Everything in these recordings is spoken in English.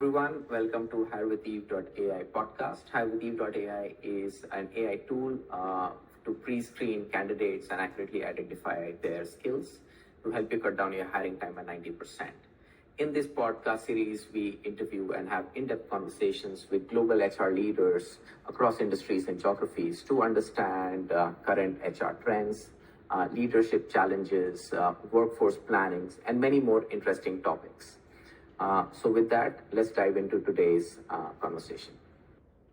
everyone. Welcome to HirewithEve.ai podcast. HirewithEve.ai is an AI tool to pre-screen candidates and accurately identify their skills to help you cut down your hiring time by 90%. In this podcast series, we interview and have in-depth conversations with global HR leaders across industries and geographies to understand current HR trends, leadership challenges, workforce plannings, and many more interesting topics. So with that, let's dive into today's conversation.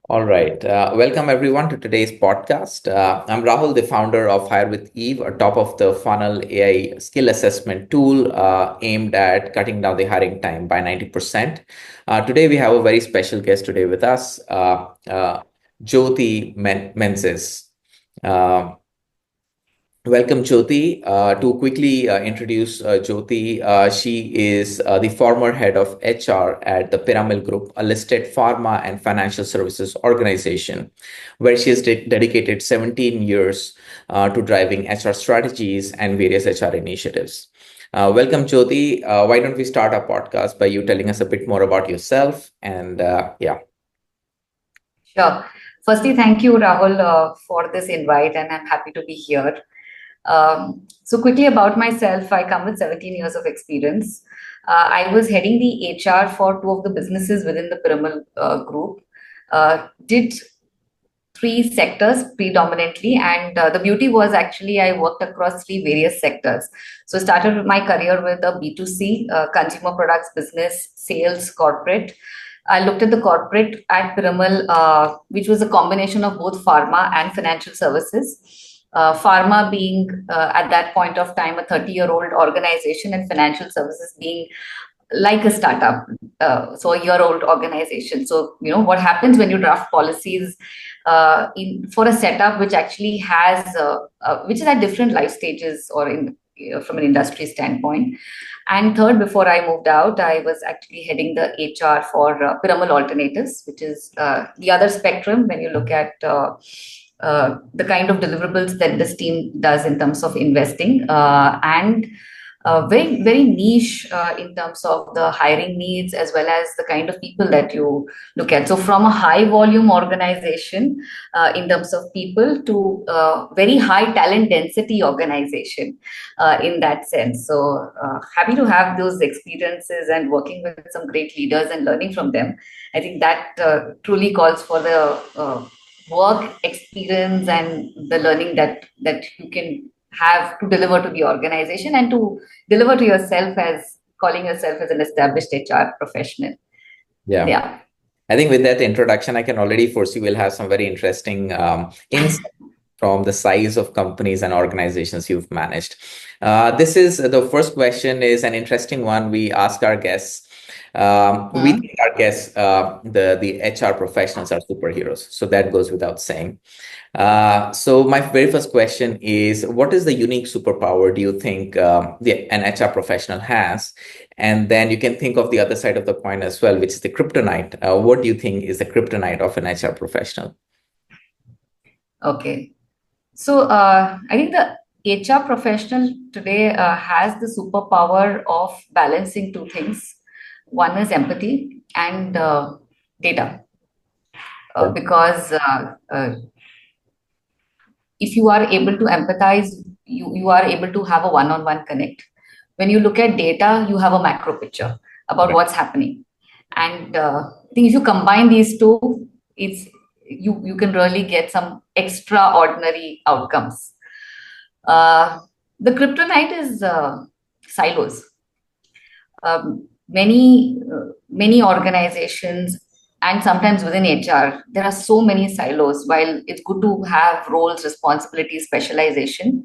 All right. Welcome everyone to today's podcast. I'm Rahul, the founder of Hire with Eve, a top of the funnel AI skill assessment tool aimed at cutting down the hiring time by 90%. Today we have a very special guest today with us, Jyoti Menezes. Welcome, Jyoti. To quickly introduce Jyoti, she is the former head of HR at the Piramal Group, a listed pharma and financial services organization, where she has dedicated 17 years to driving HR strategies and various HR initiatives. Welcome, Jyoti. Why don't we start our podcast by you telling us a bit more about yourself? And yeah. Sure. Firstly, thank you, Rahul, for this invite, and I'm happy to be here. So quickly about myself, I come with 17 years of experience. I was heading the HR for two of the businesses within the Piramal Group. Did three sectors predominantly, and the beauty was actually I worked across three various sectors. So started my career with a B2C, consumer products business, sales, corporate. I looked at the corporate at Piramal, which was a combination of both pharma and financial services. Pharma being at that point of time a 30-year-old organization, and financial services being like a startup, so a year-old organization. So what happens when you draft policies for a setup which actually has which is at different life stages or from an industry standpoint. And third, before I moved out, I was actually heading the HR for Piramal Alternatives, which is the other spectrum when you look at the kind of deliverables that this team does in terms of investing and very, very niche in terms of the hiring needs as well as the kind of people that you look at. So from a high volume organization in terms of people to very high talent density organization in that sense. So happy to have those experiences and working with some great leaders and learning from them. I think that truly calls for the work experience and the learning that you can have to deliver to the organization and to deliver to yourself as calling yourself as an established HR professional. Yeah. I think with that introduction, I can already foresee we'll have some very interesting insights from the size of companies and organizations you've managed. This is the first question is an interesting one we ask our guests. We think our guests, the HR professionals are superheroes. So that goes without saying. So my very first question is, what is the unique superpower do you think an HR professional has? And then you can think of the other side of the coin as well, which is the kryptonite. What do you think is the kryptonite of an HR professional? Okay. So I think the HR professional today has the superpower of balancing two things. One is empathy and data. Because if you are able to empathize, you are able to have a one-on-one connect. When you look at data, you have a macro picture about what's happening. And I think if you combine these two, you can really get some extraordinary outcomes. The kryptonite is silos. Many organizations and sometimes within HR, there are so many silos. While it's good to have roles, responsibilities, specialization,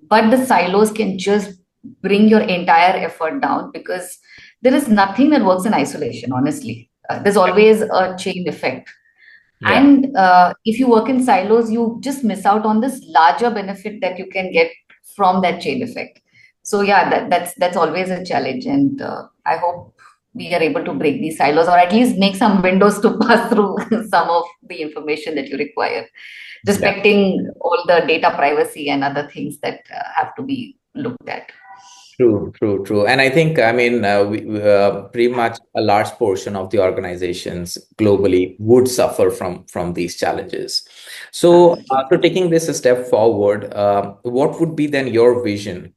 but the silos can just bring your entire effort down because there is nothing that works in isolation, honestly. There's always a chain effect. Yeah. And if you work in silos, you just miss out on this larger benefit that you can get from that chain effect. So yeah, that's always a challenge. And I hope we are able to break these silos or at least make some windows to pass through some of the information that you require, respecting all the data privacy and other things that have to be looked at. True. And I think, I mean, pretty much a large portion of the organizations globally would suffer from these challenges. So, Absolutely. after taking this a step forward, what would be then your vision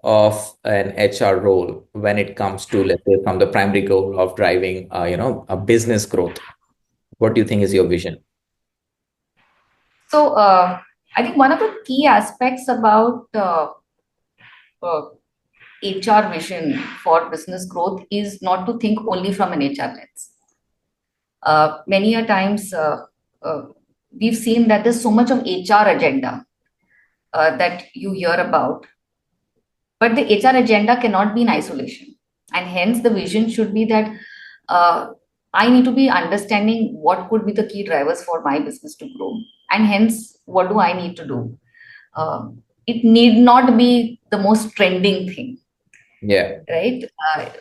of an HR role when it comes to, let's say, from the primary goal of driving, a business growth? What do you think is your vision? So I think one of the key aspects about uh, HR vision for business growth is not to think only from an HR lens. Many a times uh, we've seen that there's so much of HR agenda that you hear about, but the HR agenda cannot be in isolation, and hence the vision should be that I need to be understanding what could be the key drivers for my business to grow, and hence what do I need to do. It need not be the most trending thing, Yeah, right?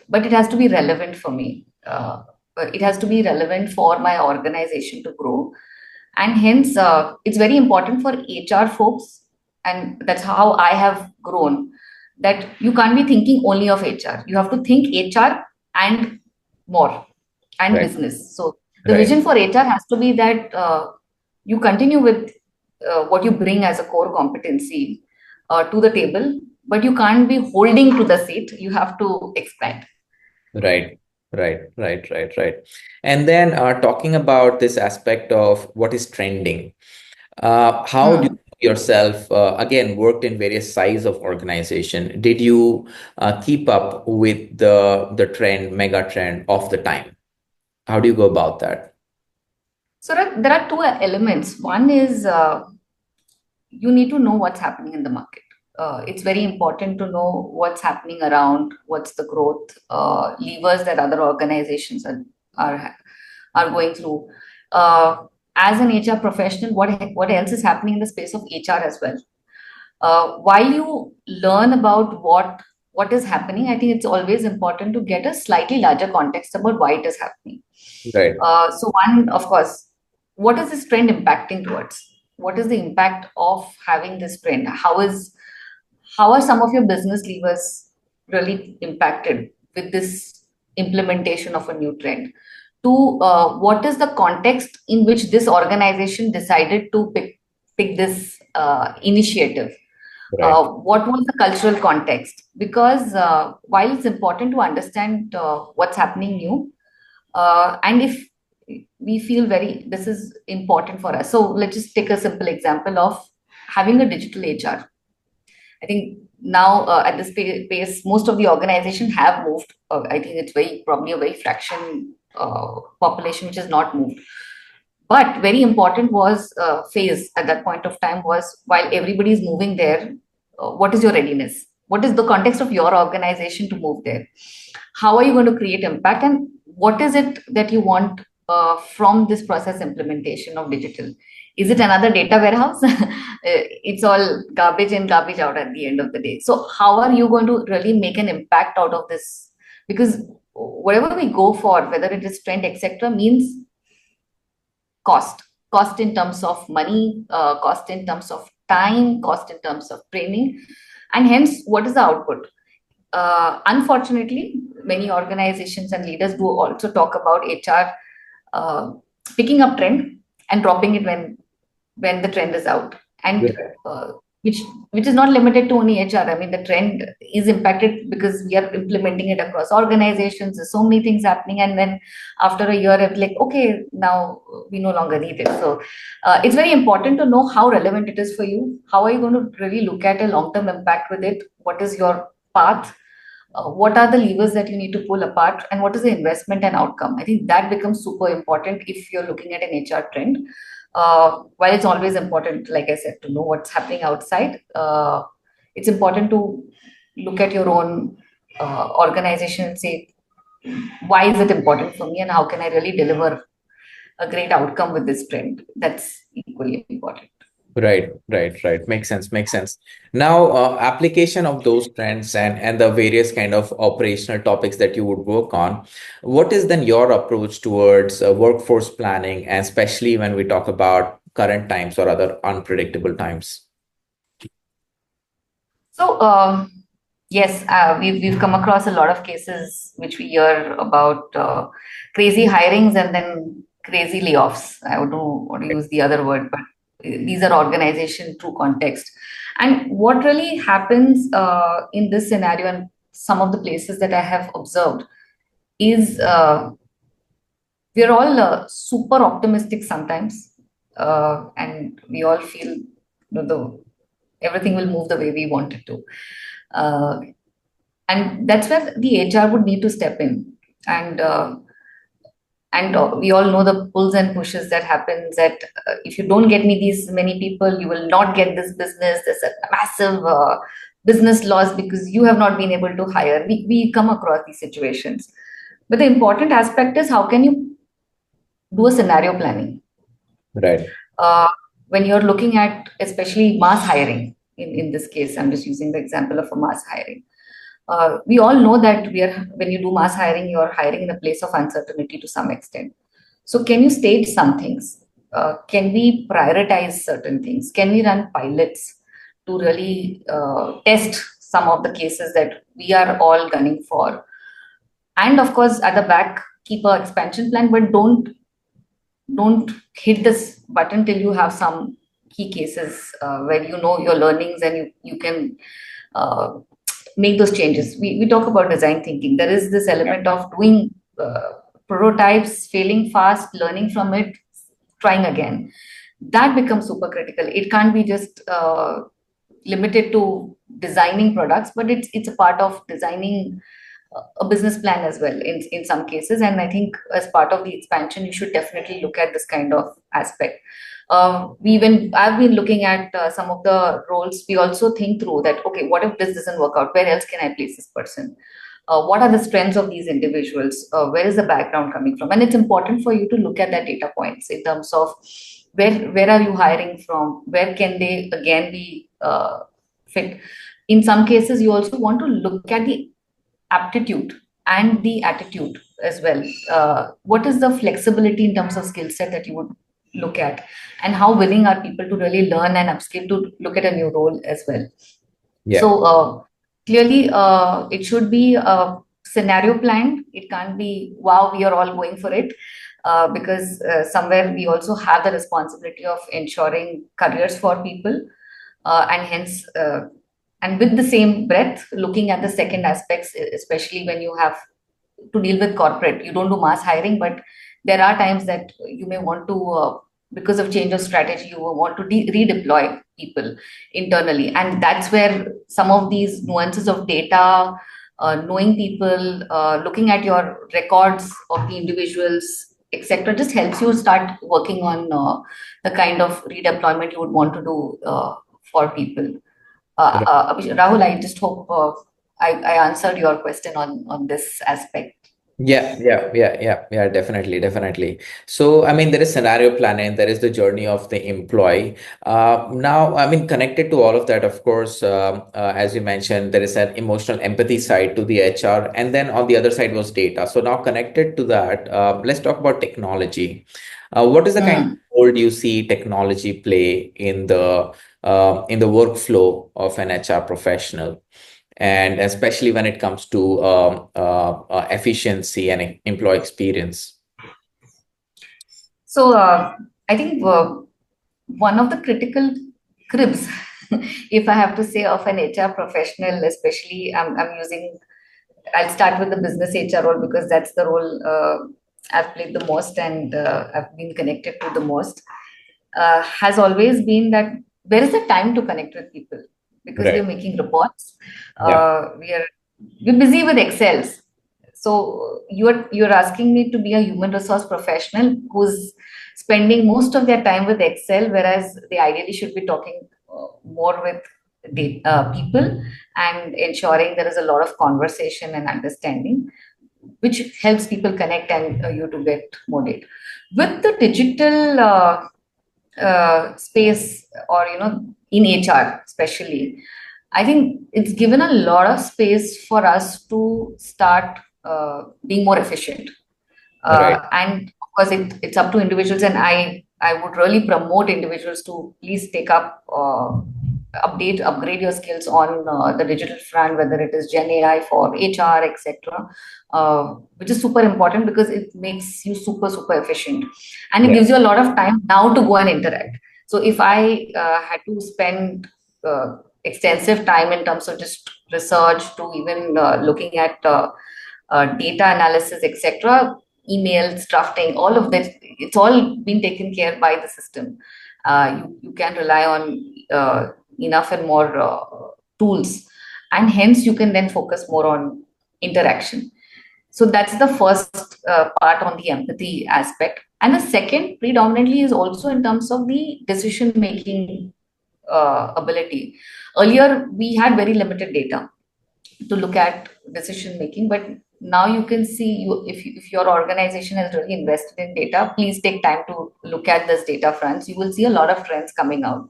But it has to be relevant for me. It has to be relevant for my organization to grow, and hence it's very important for HR folks, and that's how I have grown. That you can't be thinking only of HR. You have to think HR and more and right, business. So the right. vision for HR has to be that you continue with what you bring as a core competency to the table, but you can't be holding to the seat. You have to expand. Right, right. And then talking about this aspect of what is trending, how do Hmm. you yourself, again, worked in various size of organization? Did you keep up with the trend, mega trend of the time? How do you go about that? So there are two elements. One is you need to know what's happening in the market. It's very important to know what's happening around, what's the growth levers that other organizations are, are going through. As an HR professional, what else is happening in the space of HR as well? While you learn about what is happening, I think it's always important to get a slightly larger context about why it is happening. Right, So one, of course, what is this trend impacting towards? What is the impact of having this trend? How are some of your business levers really impacted with this implementation of a new trend? To what is the context in which this organization decided to pick this initiative? right, What was the cultural context? Because while it's important to understand what's happening new, and if we feel very this is important for us, so let's just take a simple example of having a digital HR. I think now at this pace, most of the organization have moved. I think it's very probably a very fraction population which has not moved. But very important was phase at that point of time was while everybody is moving there, what is your readiness? What is the context of your organization to move there? How are you going to create impact, and what is it that you want from this process implementation of digital? Is it another data warehouse? It's all garbage in, garbage out at the end of the day. So how are you going to really make an impact out of this? Because whatever we go for, whether it is trend, etc., means cost in terms of money, cost in terms of time, cost in terms of training, and hence what is the output? Unfortunately, many organizations and leaders do also talk about HR uh, picking up trend and dropping it when the trend is out, and right, which which is not limited to only HR. I mean, the trend is impacted because we are implementing it across organizations. There's so many things happening, and then after a year, it's like, okay, now we no longer need it. So it's very important to know how relevant it is for you. How are you going to really look at a long-term impact with it? What is your path? What are the levers that you need to pull apart, and what is the investment and outcome? I think that becomes super important if you're looking at an HR trend. While it's always important, like I said, to know what's happening outside, it's important to look at your own organization and say, why is it important for me, and how can I really deliver a great outcome with this trend? That's equally important. right. Makes sense. Now, application of those trends and the various kind of operational topics that you would work on, what is then your approach towards workforce planning, and especially when we talk about current times or other unpredictable times? So, Yes, we've come across a lot of cases which we hear about crazy hirings and then crazy layoffs. I don't know what to use the other word, but these are organization true context. And what really happens in this scenario and some of the places that I have observed is we're all super optimistic sometimes, and we all feel everything will move the way we want it to. Uh, and that's where the HR would need to step in, and we all know the pulls and pushes that happens. That if you don't get me these many people, you will not get this business. There's a massive business loss because you have not been able to hire. We come across these situations, but the important aspect is how can you do a scenario planning Right. uh, when you're looking at especially mass hiring. In this case, I'm just using the example of a mass hiring. We all know that when you do mass hiring, you're hiring in a place of uncertainty to some extent. So can you state some things? Can we prioritize certain things? Can we run pilots to really test some of the cases that we are all gunning for? And of course, at the back, keep a expansion plan, but don't hit this button till you have some key cases where you know your learnings and you can uh, make those changes. We talk about design thinking. There is this element of doing prototypes, failing fast, learning from it, trying again. That becomes super critical. It can't be just limited to designing products, but it's a part of designing a business plan as well in some cases. And I think as part of the expansion, you should definitely look at this kind of aspect. I've been looking at some of the roles. We also think through that, okay, what if this doesn't work out? Where else can I place this person? What are the strengths of these individuals? Where is the background coming from? And it's important for you to look at that data points in terms of where are you hiring from? Where can they again be fit? In some cases, you also want to look at the aptitude and the attitude as well. What is the flexibility in terms of skill set that you would look at, and how willing are people to really learn and upskill to look at a new role as well? Yeah. So clearly, it should be scenario planned. It can't be wow, we are all going for it. Because somewhere we also have the responsibility of ensuring careers for people, and hence and with the same breath looking at the second aspects, especially when you have to deal with corporate. You don't do mass hiring, but there are times that you may want to because of change of strategy, you will want to redeploy people internally, and that's where some of these nuances of data, knowing people, looking at your records of the individuals, etc., just helps you start working on the kind of redeployment you would want to do for people. Rahul, I just hope I answered your question on this aspect. Yeah, definitely, definitely. So, I mean, there is scenario planning, there is the journey of the employee. Now, I mean, connected to all of that, of course, as you mentioned, there is an emotional empathy side to the HR, and then on the other side was data. So now connected to that, let's talk about technology. What is the kind of Hmm. role do you see technology play in the workflow of an HR professional? And especially when it comes to efficiency and employee experience. So I think one of the critical cribs, if I have to say, of an HR professional, especially I'm using, I'll start with the business HR role because that's the role I've played the most and I've been connected to the most, has always been that where is the time to connect with people? Because we are Right. making reports, Yeah. we're busy with Excels. So you're asking me to be a human resource professional who's spending most of their time with Excel, whereas they ideally should be talking more with people and ensuring there is a lot of conversation and understanding, which helps people connect and you to get more data. With the digital space, or in HR especially, I think it's given a lot of space for us to start being more efficient. Right. And of course, it's up to individuals, and I would really promote individuals to please take up upgrade your skills on the digital front, whether it is Gen AI for HR, etc., which is super important because it makes you super efficient, and it Yeah. gives you a lot of time now to go and interact. So if I had to spend extensive time in terms of just research to even looking at data analysis, etc., emails, drafting, all of that, it's all been taken care by the system. You can rely on enough and more tools, and hence you can then focus more on interaction. So that's the first part on the empathy aspect. And the second predominantly is also in terms of the decision making ability. Earlier we had very limited data to look at decision making, but now you can see, if your organization has really invested in data, please take time to look at this data fronts. You will see a lot of trends coming out,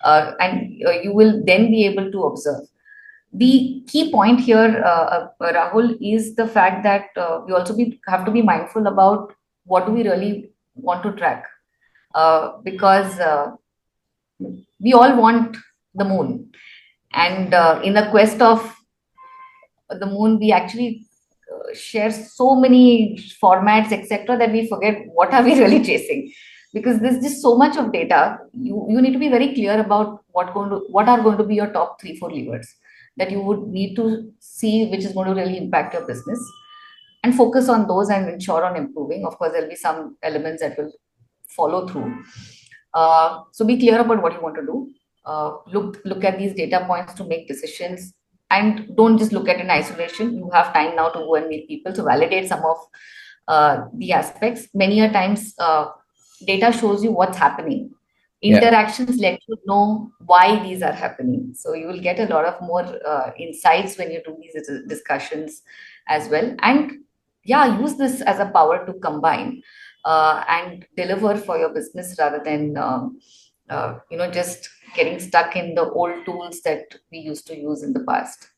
and you will then be able to observe. The key point here, Rahul, is the fact that we also have to be mindful about what do we really want to track, because we all want the moon, and in the quest of the moon, we actually share so many formats, etc., that we forget what are we really chasing, because there's just so much of data. You need to be very clear about what are going to be your top 3 4 levers that you would need to see, which is going to really impact your business, and focus on those and ensure on improving. Of course, there'll be some elements that will follow through. So be clear about what you want to do. Look at these data points to make decisions, and don't just look at in isolation. You have time now to go and meet people to validate some of the aspects. Many a times, data shows you what's happening. Interactions let you know why these are happening. So you will get a lot of more insights when you do these discussions as well. And yeah, use this as a power to combine and deliver for your business, rather than just getting stuck in the old tools that we used to use in the past.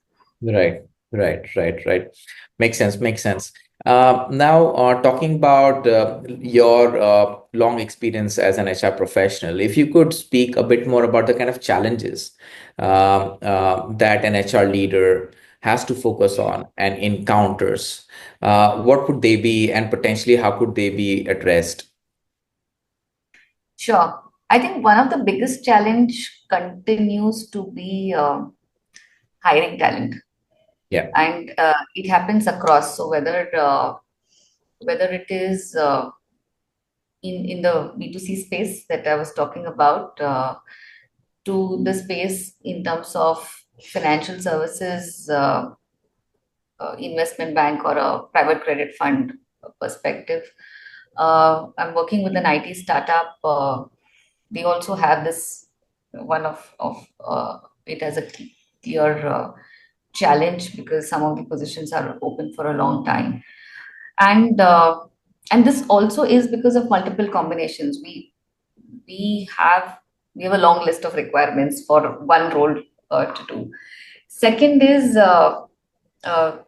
Right. Makes sense. Now, talking about your long experience as an HR professional, if you could speak a bit more about the kind of challenges that an HR leader has to focus on and encounters, what would they be, and potentially how could they be addressed? Sure. I think one of the biggest challenge continues to be hiring talent. Yeah. And it happens across. So whether it is in the B2C space that I was talking about, to the space in terms of financial services, investment bank, or a private credit fund perspective. I'm working with an IT startup. They also have this one of it as a clear challenge, because some of the positions are open for a long time, and this also is because of multiple combinations. We have a long list of requirements for one role to do. Second is there's a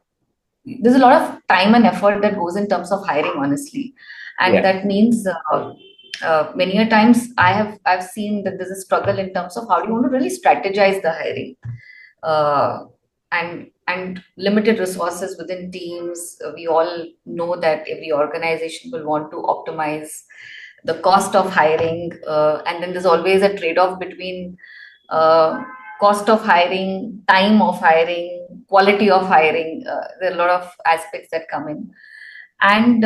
lot of time and effort that goes in terms of hiring, honestly, and that means many a times I've seen that there's a struggle in terms of how do you want to really strategize the hiring, and limited resources within teams. We all know that every organization will want to optimize the cost of hiring, and then there's always a trade-off between cost of hiring, time of hiring, quality of hiring. There are a lot of aspects that come in, and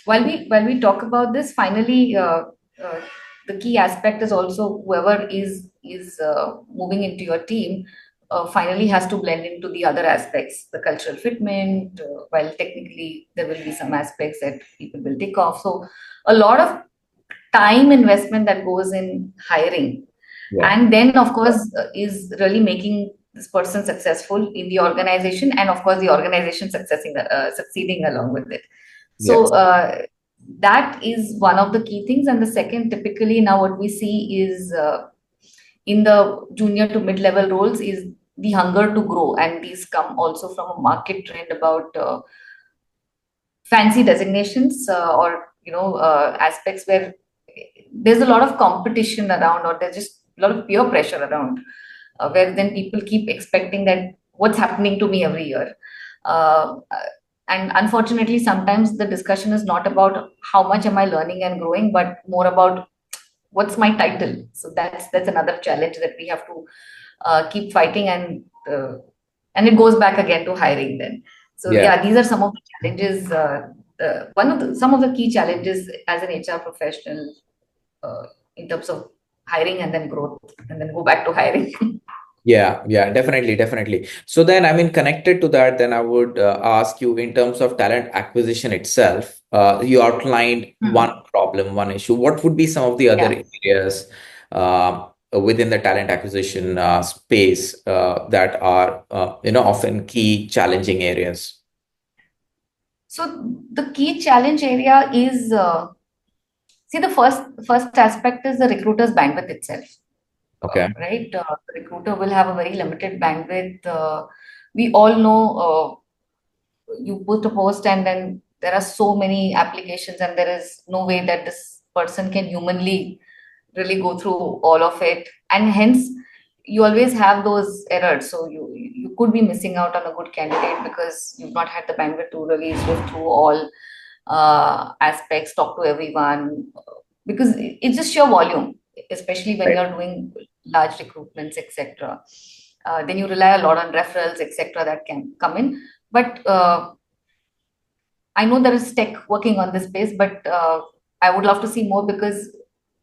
while we talk about this, finally, the key aspect is also whoever is moving into your team finally has to blend into the other aspects, the cultural fitment. While technically there will be some aspects that people will take off, so a lot of time investment that goes in hiring, and then of course is really making this person successful in the organization, and of course the organization succeeding along with it. So that is one of the key things. And the second, typically now what we see is in the junior to mid-level roles is the hunger to grow, and these come also from a market trend about fancy designations, or aspects where there's a lot of competition around, or there's just a lot of peer pressure around where then people keep expecting that what's happening to me every year. Uh, and unfortunately, sometimes the discussion is not about how much am I learning and growing, but more about what's my title. So that's another challenge that we have to keep fighting, and it goes back again to hiring then. So Yeah. yeah, these are some of the challenges. Some of the key challenges as an HR professional uh, in terms of hiring and then growth, and then go back to hiring. Yeah, definitely. So then, I mean, connected to that, then I would ask you in terms of talent acquisition itself, you outlined one problem, one issue. What would be some of the other Yeah. areas within the talent acquisition space that are, often key challenging areas? So the key challenge area is see, the first aspect is the recruiter's bandwidth itself. Okay. Right? The recruiter will have a very limited bandwidth. We all know you put a post and then there are so many applications, and there is no way that this person can humanly really go through all of it, and hence you always have those errors. So you could be missing out on a good candidate because you've not had the bandwidth to really sift through all aspects, talk to everyone, because it's just sheer volume, especially when Right. you're doing large recruitments, etc. Then you rely a lot on referrals, etc., that can come in. But I know there is tech working on this space, but I would love to see more, because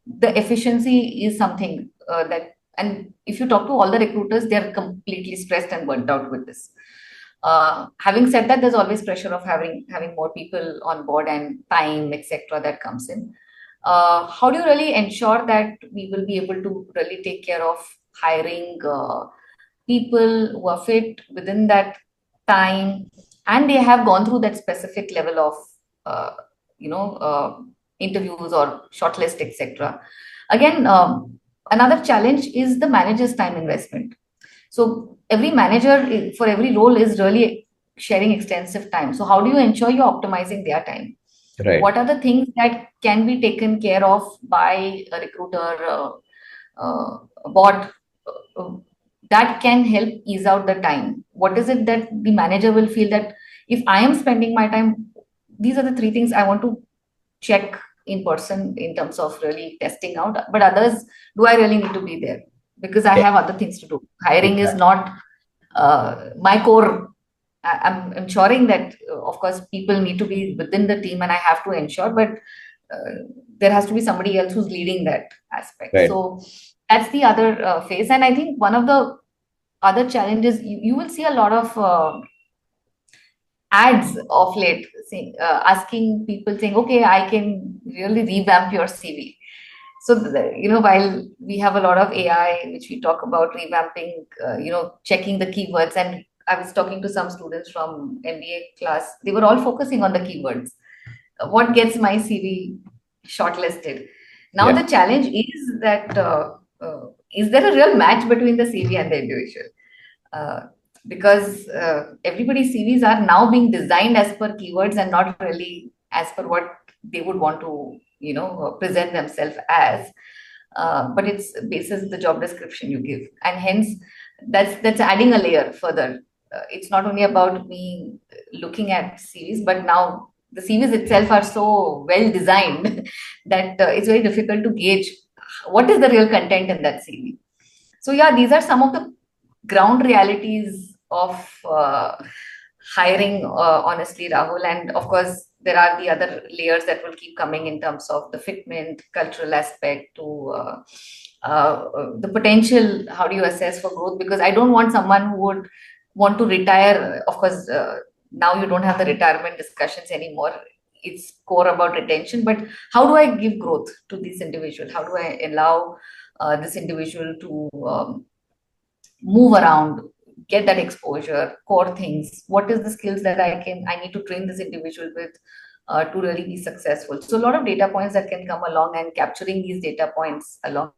the efficiency is something that, and if you talk to all the recruiters, they're completely stressed and burnt out with this. Having said that, there's always pressure of having more people on board and time, etc., that comes in. How do you really ensure that we will be able to really take care of hiring people who are fit within that time, and they have gone through that specific level of uh, you know uh, interviews or shortlist, etc. Again, another challenge is the manager's time investment. So every manager for every role is really sharing extensive time. So how do you ensure you're optimizing their time? Right. What are the things that can be taken care of by a recruiter, a bot, uh, that can help ease out the time? What is it that the manager will feel that if I am spending my time, these are the three things I want to check in person in terms of really testing out, but others, do I really need to be there because I Yeah. have other things to do? Hiring is Exactly. not my core. I'm ensuring that, of course, people need to be within the team and I have to ensure, but uh, there has to be somebody else who's leading that aspect. Right. So that's the other phase. And I think one of the other challenges, you will see a lot of ads of late saying, asking people saying, okay, I can really revamp your CV. So, while we have a lot of AI, which we talk about revamping, checking the keywords, and I was talking to some students from MBA class, they were all focusing on the keywords. What gets my CV shortlisted? Now, Yeah. the challenge is that is there a real match between the CV and the individual? Uh, because everybody's CVs are now being designed as per keywords and not really as per what they would want to, present themselves as. But it's basis the job description you give, and hence that's adding a layer further. It's not only about me looking at CVs, but now the CVs itself are so well designed that it's very difficult to gauge what is the real content in that CV. So yeah, these are some of the ground realities of hiring, honestly, Rahul. And of course, there are the other layers that will keep coming in terms of the fitment, cultural aspect, to the potential. How do you assess for growth? Because I don't want someone who would want to retire. Of course, now you don't have the retirement discussions anymore. It's core about retention, but how do I give growth to this individual? How do I allow this individual to move around, get that exposure, core things? What is the skills that I need to train this individual with to really be successful? So a lot of data points that can come along, and capturing these data points along.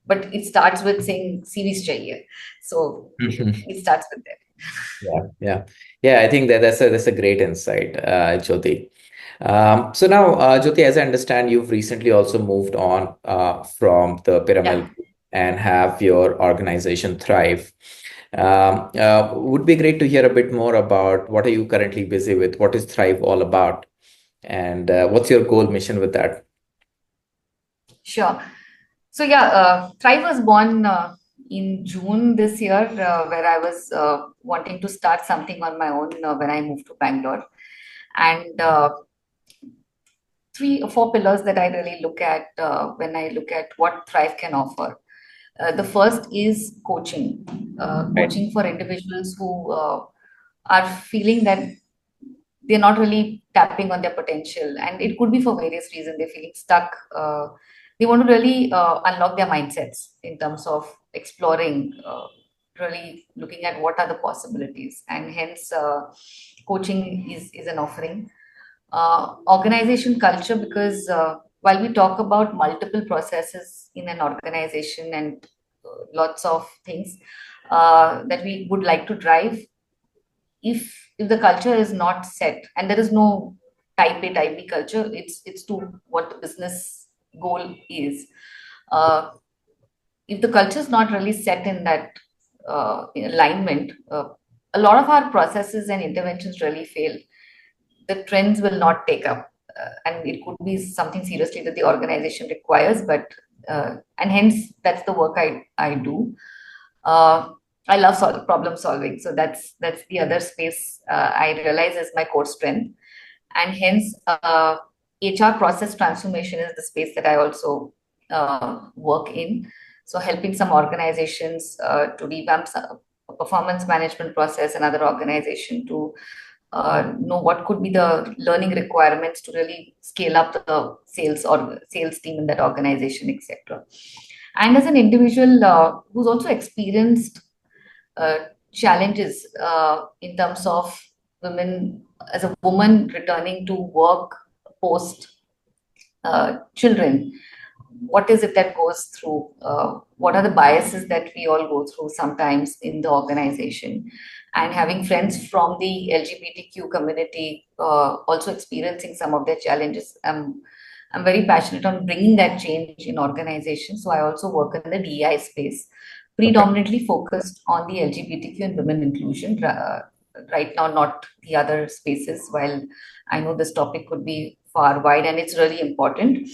But it starts with saying CVs chahiye. So it starts with that. Yeah. I think that's a great insight, Jyoti. So now, Jyoti, as I understand, you've recently also moved on from the Piramal Yeah. Group, and have your organization thrive. Would be great to hear a bit more about what are you currently busy with, what is Thrive all about, and what's your goal mission with that? Sure. So yeah, Thrive was born in June this year, where I was wanting to start something on my own when I moved to Bangalore. And three or four pillars that I really look at when I look at what Thrive can offer. The first is coaching, Right. coaching for individuals who are feeling that they're not really tapping on their potential, and it could be for various reasons. They're feeling stuck. They want to really unlock their mindsets in terms of exploring, really looking at what are the possibilities, and hence coaching is an offering. Organization culture, because while we talk about multiple processes in an organization and lots of things that we would like to drive, if the culture is not set and there is no type A type B culture, it's to what the business goal is. uh, if the culture is not really set in that in alignment, a lot of our processes and interventions really fail. The trends will not take up, and it could be something seriously that the organization requires, but and hence that's the work I do. uh, I love problem solving, so that's the other space I realize is my core strength, and hence HR process transformation is the space that I also work in. So helping some organizations to revamp a performance management process, another organization to know what could be the learning requirements to really scale up the sales or sales team in that organization, etc. And as an individual who's also experienced uh, challenges in terms of women, as a woman returning to work post children, what is it that goes through? What are the biases that we all go through sometimes in the organization? And having friends from the LGBTQ community also experiencing some of their challenges, I'm very passionate on bringing that change in organizations. So I also work in the DEI space, Okay. predominantly focused on the LGBTQ and women inclusion. Right now, not the other spaces, while I know this topic could be far wide and it's really important.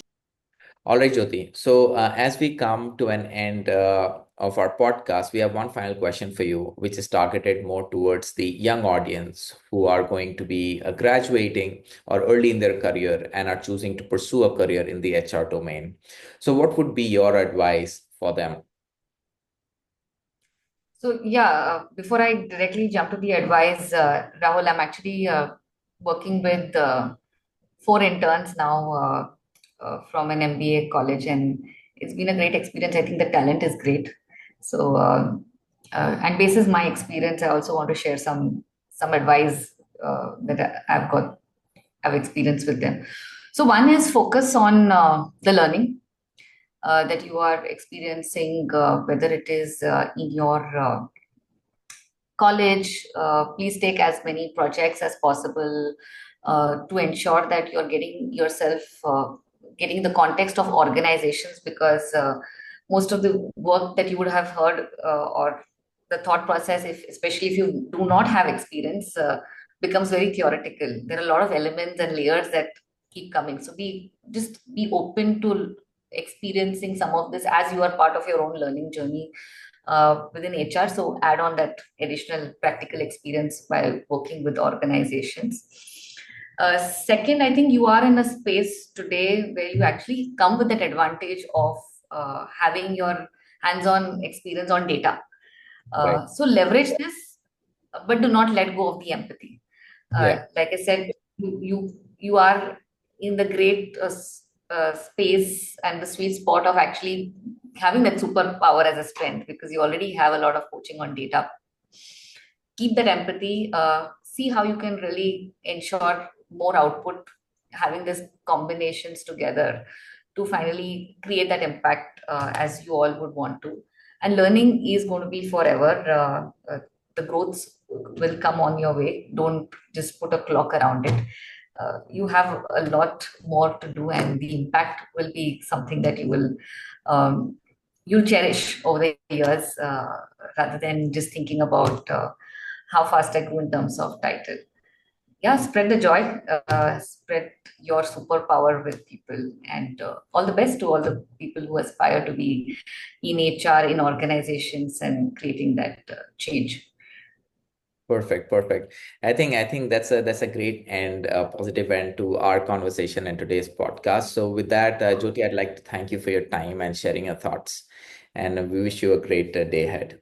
All right, Jyoti. So, as we come to an end of our podcast, we have one final question for you, which is targeted more towards the young audience who are going to be graduating or early in their career and are choosing to pursue a career in the HR domain. So, what would be your advice for them? So yeah, before I directly jump to the advice, Rahul, I'm actually working with four interns now from an MBA college, and it's been a great experience. I think the talent is great. So and basis my experience, I also want to share some advice that I've experienced with them. So one is focus on the learning that you are experiencing, whether it is in your college. Please take as many projects as possible to ensure that you're getting yourself getting the context of organizations, because most of the work that you would have heard or the thought process, if especially if you do not have experience, becomes very theoretical. There are a lot of elements and layers that keep coming. So be open to experiencing some of this as you are part of your own learning journey within HR. So add on that additional practical experience while working with organizations. Second, I think you are in a space today where you actually come with that advantage of having your hands-on experience on data. Right. So leverage this, but do not let go of the empathy. Yeah. Like I said, you are in the great space and the sweet spot of actually having that superpower as a strength, because you already have a lot of coaching on data. Keep that empathy. See how you can really ensure more output, having these combinations together to finally create that impact as you all would want to. And learning is going to be forever. The growths will come on your way. Don't just put a clock around it. You have a lot more to do, and the impact will be something that um, you'll cherish over the years, rather than just thinking about how fast I grew in terms of title. Yeah, spread the joy, spread your superpower with people, and all the best to all the people who aspire to be in HR, in organizations, and creating that change. Perfect. I think that's a great and positive end to our conversation in today's podcast. So with that, Jyoti, I'd like to thank you for your time and sharing your thoughts, and we wish you a great day ahead.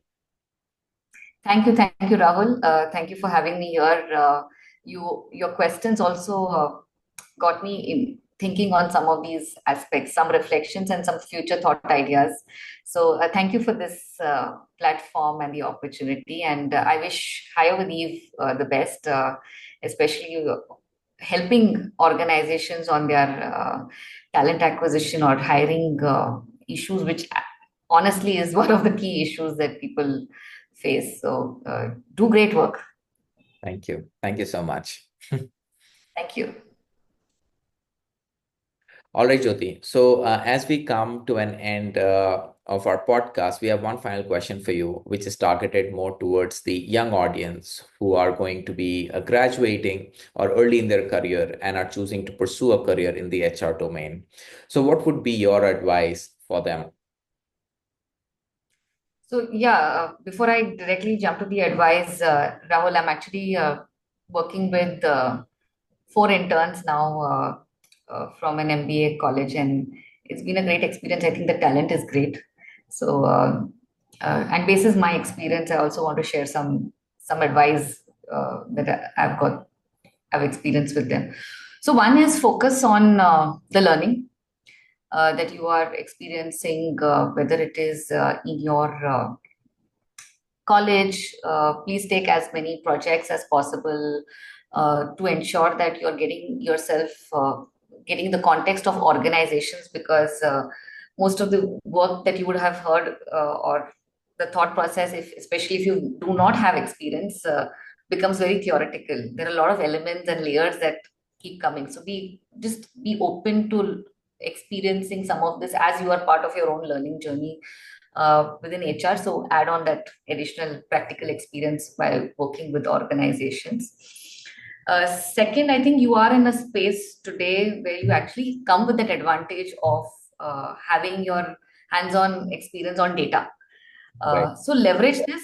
Thank you, Rahul. Thank you for having me here. Your questions also got me in thinking on some of these aspects, some reflections, and some future thought ideas. So thank you for this platform and the opportunity. And I wish HirewithEve the best, especially helping organizations on their talent acquisition or hiring issues, which honestly is one of the key issues that people face. So do great work. Thank you so much. Thank you. All right, Jyoti. So, as we come to an end of our podcast, we have one final question for you, which is targeted more towards the young audience who are going to be graduating or early in their career and are choosing to pursue a career in the HR domain. So, what would be your advice for them? So yeah, before I directly jump to the advice, Rahul, I'm actually working with four interns now from an MBA college, and it's been a great experience. I think the talent is great. So and basis my experience, I also want to share some advice that I've experienced with them. So one is focus on the learning that you are experiencing, whether it is in your college. Please take as many projects as possible to ensure that you're getting yourself getting the context of organizations, because most of the work that you would have heard, or the thought process, if especially if you do not have experience, becomes very theoretical. There are a lot of elements and layers that keep coming, so be open to experiencing some of this as you are part of your own learning journey within HR. So add on that additional practical experience while working with organizations. Second, I think you are in a space today where you actually come with that advantage of having your hands-on experience on data. Right. So leverage this,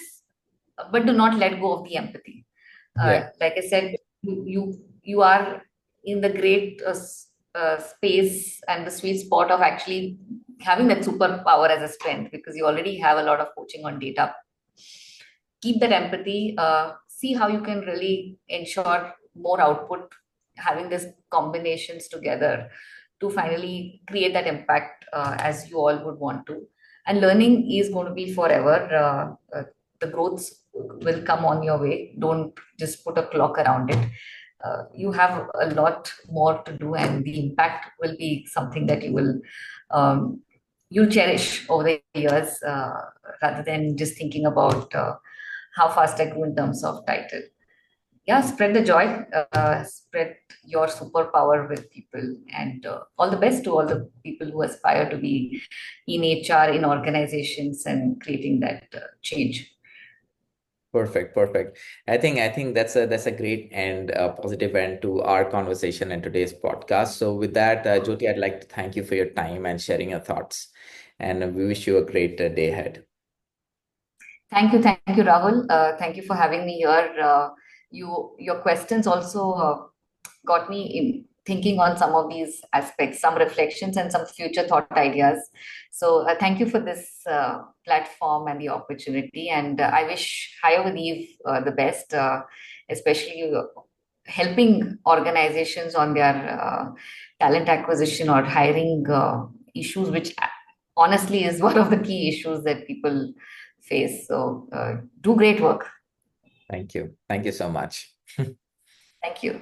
but do not let go of the empathy. Yeah. Like I said, you are in the great space and the sweet spot of actually having that superpower as a strength, because you already have a lot of coaching on data. Keep that empathy. See how you can really ensure more output, having these combinations together to finally create that impact as you all would want to. And learning is going to be forever. The growths will come on your way. Don't just put a clock around it. You have a lot more to do, and the impact will be something that you'll cherish over the years, rather than just thinking about how fast I grew in terms of title. Yeah, spread the joy, spread your superpower with people, and all the best to all the people who aspire to be in HR, in organizations, and creating that change. Perfect. I think that's a great and positive end to our conversation in today's podcast. So with that, Jyoti, I'd like to thank you for your time and sharing your thoughts, and we wish you a great day ahead. Thank you, Rahul. Thank you for having me here. Your questions also got me in thinking on some of these aspects, some reflections, and some future thought ideas. So thank you for this platform and the opportunity. And I wish HirewithEve the best, especially helping organizations on their talent acquisition or hiring issues, which honestly is one of the key issues that people face. So do great work. Thank you so much. Thank you.